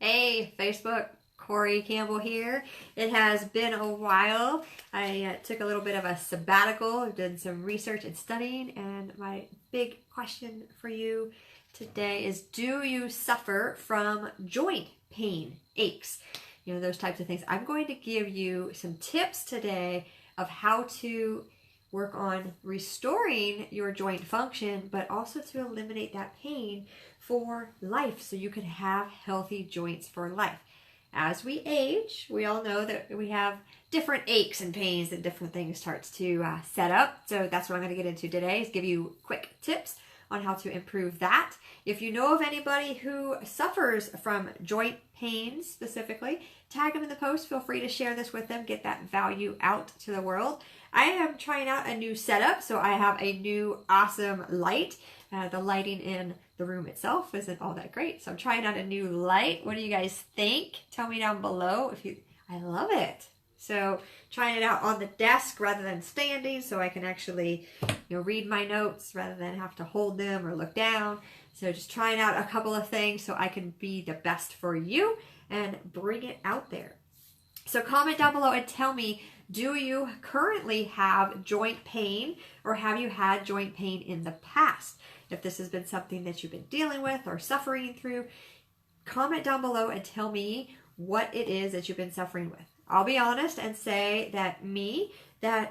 Hey, Facebook, Corey Campbell here. It has been a while. I took a little bit of a sabbatical, did some research and studying, and my big question for you today is, do you suffer from joint pain, aches? You know, those types of things. I'm going to give you some tips today of how to work on restoring your joint function, but also to eliminate that pain for life so you can have healthy joints for life. As we age, we all know that we have different aches and pains and different things starts to set up. So that's what I'm going to get into today, is give you quick tips on how to improve that. If you know of anybody who suffers from joint pain specifically, tag them in the post. Feel free to share this with them, get that value out to the world. I am trying out a new setup, so I have a new awesome light. The lighting in the room itself isn't all that great, so I'm trying out a new light. What do you guys think? Tell me down below if you. I love it. So trying it out on the desk rather than standing, so I can actually, read my notes rather than have to hold them or look down. So just trying out a couple of things so I can be the best for you and bring it out there. So comment down below and tell me, do you currently have joint pain, or have you had joint pain in the past? If this has been something that you've been dealing with or suffering through, comment down below and tell me what it is that you've been suffering with. I'll be honest and say that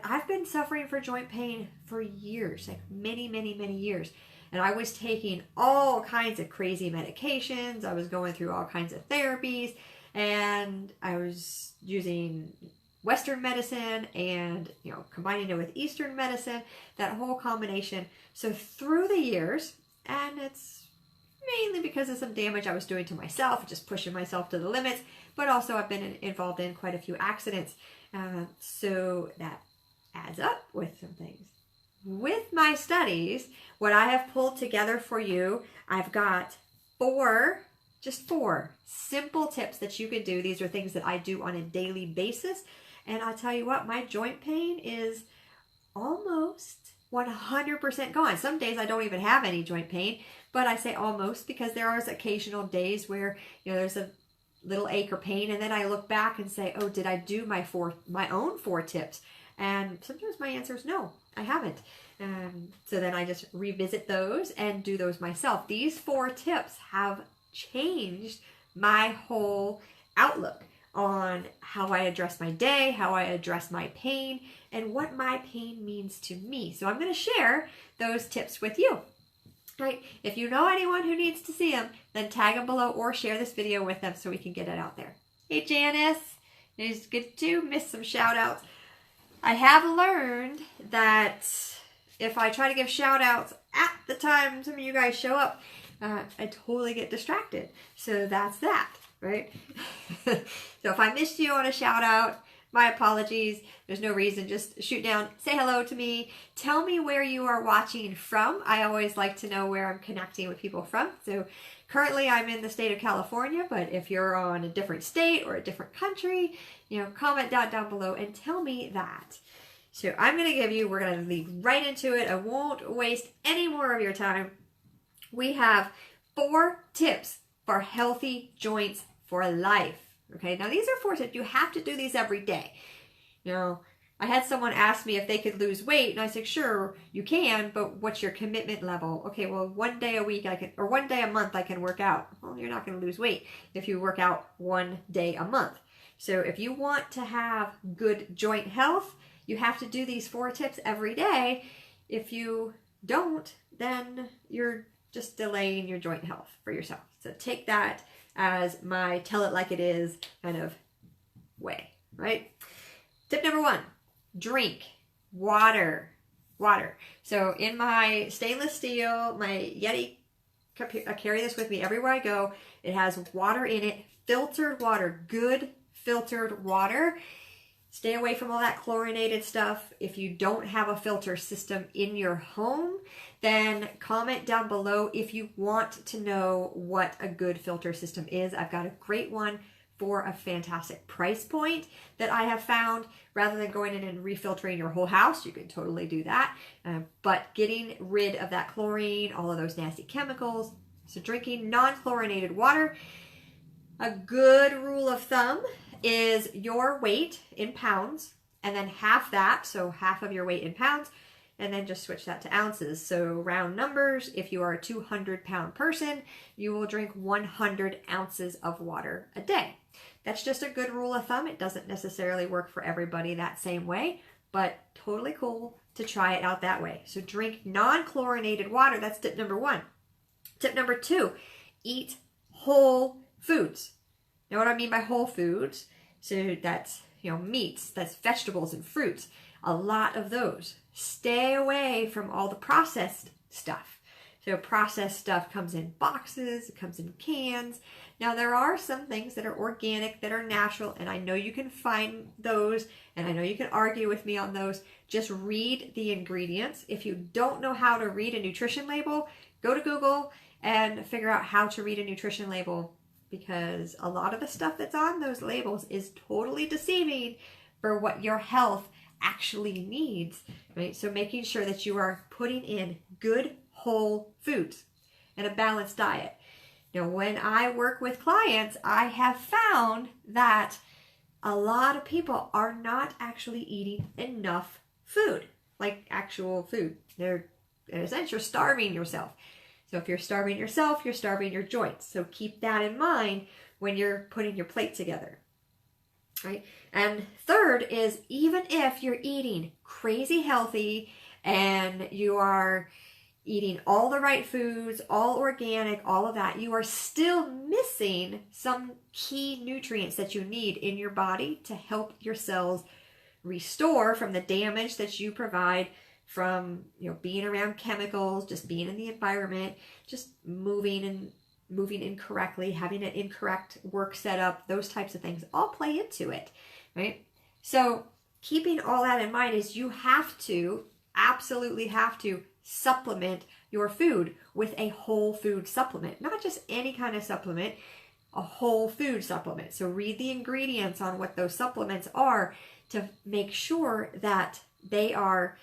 I've been suffering for joint pain for years, like many, many, many years. And I was taking all kinds of crazy medications. I was going through all kinds of therapies, and I was using Western medicine and, combining it with Eastern medicine, that whole combination. So through the years, and it's mainly because of some damage I was doing to myself, just pushing myself to the limits, but also I've been involved in quite a few accidents. So that adds up with some things. With my studies, what I have pulled together for you, I've got just four simple tips that you could do. These are things that I do on a daily basis. And I'll tell you what, my joint pain is almost 100% gone. Some days I don't even have any joint pain, but I say almost because there are occasional days where, there's a little ache or pain, and then I look back and say, oh, did I do my own four tips? And sometimes my answer is no, I haven't. So then I just revisit those and do those myself. These 4 tips have changed my whole outlook on how I address my day, how I address my pain, and what my pain means to me. So I'm going to share those tips with you. Right? If you know anyone who needs to see them, then tag them below or share this video with them so we can get it out there. Hey Janice, it's good to miss some shout outs. I have learned that if I try to give shout outs at the time some of you guys show up, I totally get distracted. So that's that, right? So if I missed you on a shout out, my apologies. There's no reason. Just shoot down, say hello to me. Tell me where you are watching from. I always like to know where I'm connecting with people from. So currently I'm in the state of California, but if you're on a different state or a different country, comment down below and tell me that. So we're going to lead right into it. I won't waste any more of your time. We have 4 tips for healthy joints for life. Okay, now these are 4 tips. You have to do these every day. I had someone ask me if they could lose weight, and I said, sure, you can, but what's your commitment level? Okay, well, 1 day a week or 1 day a month I can work out. Well, you're not going to lose weight if you work out 1 day a month. So if you want to have good joint health, you have to do these 4 tips every day. If you don't, then you're just delaying your joint health for yourself. So take that as my tell it like it is kind of way, right? Tip number 1, drink water. So in my stainless steel, my Yeti, I carry this with me everywhere I go. It has water in it, filtered water, good filtered water. Stay away from all that chlorinated stuff. If you don't have a filter system in your home, then comment down below if you want to know what a good filter system is. I've got a great one for a fantastic price point that I have found. Rather than going in and refiltering your whole house, you can totally do that. But getting rid of that chlorine, all of those nasty chemicals. So drinking non-chlorinated water. A good rule of thumb is your weight in pounds, and then half that, so half of your weight in pounds, and then just switch that to ounces. So round numbers, if you are a 200-pound person, you will drink 100 ounces of water a day. That's just a good rule of thumb. It doesn't necessarily work for everybody that same way, but totally cool to try it out that way. So drink non-chlorinated water. That's tip number 1. Tip number 2, eat whole foods. Now what I mean by whole foods, so that's, meats, that's vegetables and fruits, a lot of those. Stay away from all the processed stuff. So processed stuff comes in boxes, it comes in cans. Now there are some things that are organic, that are natural, and I know you can find those, and I know you can argue with me on those. Just read the ingredients. If you don't know how to read a nutrition label, go to Google and figure out how to read a nutrition label, because a lot of the stuff that's on those labels is totally deceiving for what your health actually needs, right? So making sure that you are putting in good whole foods and a balanced diet. Now, when I work with clients, I have found that a lot of people are not actually eating enough food, like actual food. They're, in a sense, you're starving yourself. So if you're starving yourself, you're starving your joints. So keep that in mind when you're putting your plate together. Right? And third is, even if you're eating crazy healthy and you are eating all the right foods, all organic, all of that, you are still missing some key nutrients that you need in your body to help your cells restore from the damage that you provide from being around chemicals, just being in the environment, just moving incorrectly, having an incorrect work setup, those types of things all play into it, right? So keeping all that in mind is you absolutely have to supplement your food with a whole food supplement, not just any kind of supplement, a whole food supplement. So read the ingredients on what those supplements are to make sure that they are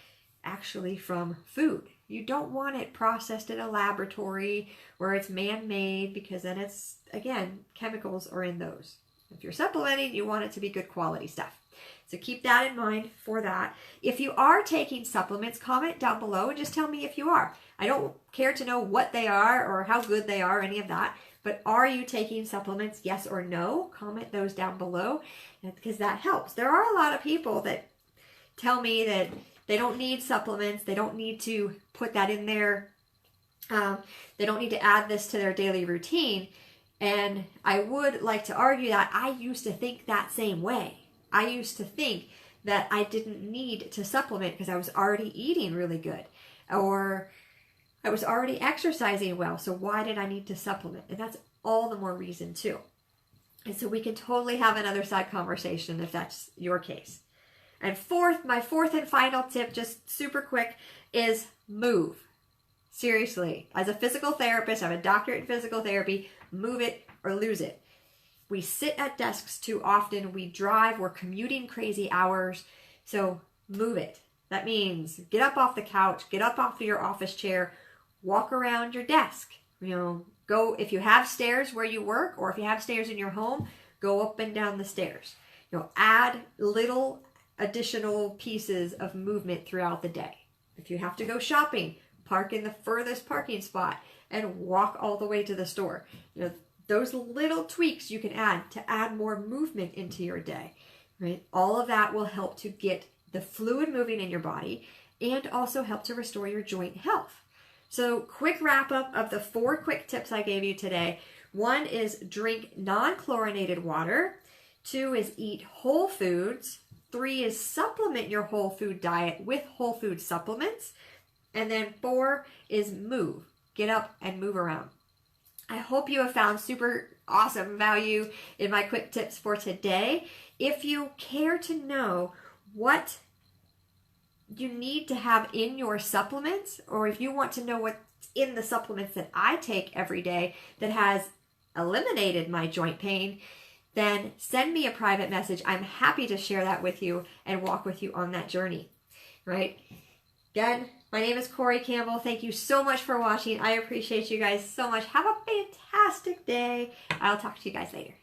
actually from food. You don't want it processed in a laboratory where it's man-made, because then it's, again, chemicals are in those. If you're supplementing, you want it to be good quality stuff. So keep that in mind for that. If you are taking supplements, comment down below and just tell me if you are. I don't care to know what they are or how good they are, any of that. But are you taking supplements, yes or no? Comment those down below, because that helps. There are a lot of people that tell me that they don't need supplements. They don't need to put that in there. They don't need to add this to their daily routine. And I would like to argue that I used to think that same way. I used to think that I didn't need to supplement because I was already eating really good, or I was already exercising well. So why did I need to supplement? And that's all the more reason too. And so we can totally have another side conversation if that's your case. And my fourth and final tip, just super quick, is move. Seriously, as a physical therapist, I have a doctorate in physical therapy, move it or lose it. We sit at desks too often, we drive, we're commuting crazy hours, so move it. That means get up off the couch, get up off of your office chair, walk around your desk. Go, if you have stairs where you work, or if you have stairs in your home, go up and down the stairs. Add little additional pieces of movement throughout the day. If you have to go shopping, park in the furthest parking spot and walk all the way to the store. Those little tweaks you can add to add more movement into your day, right? All of that will help to get the fluid moving in your body and also help to restore your joint health. So quick wrap up of the 4 quick tips I gave you today. 1 is drink non-chlorinated water. 2 is eat whole foods. 3 is supplement your whole food diet with whole food supplements. And then 4 is move. Get up and move around. I hope you have found super awesome value in my quick tips for today. If you care to know what you need to have in your supplements, or if you want to know what's in the supplements that I take every day that has eliminated my joint pain, then send me a private message. I'm happy to share that with you and walk with you on that journey, right? Again, my name is Corey Campbell. Thank you so much for watching. I appreciate you guys so much. Have a fantastic day. I'll talk to you guys later.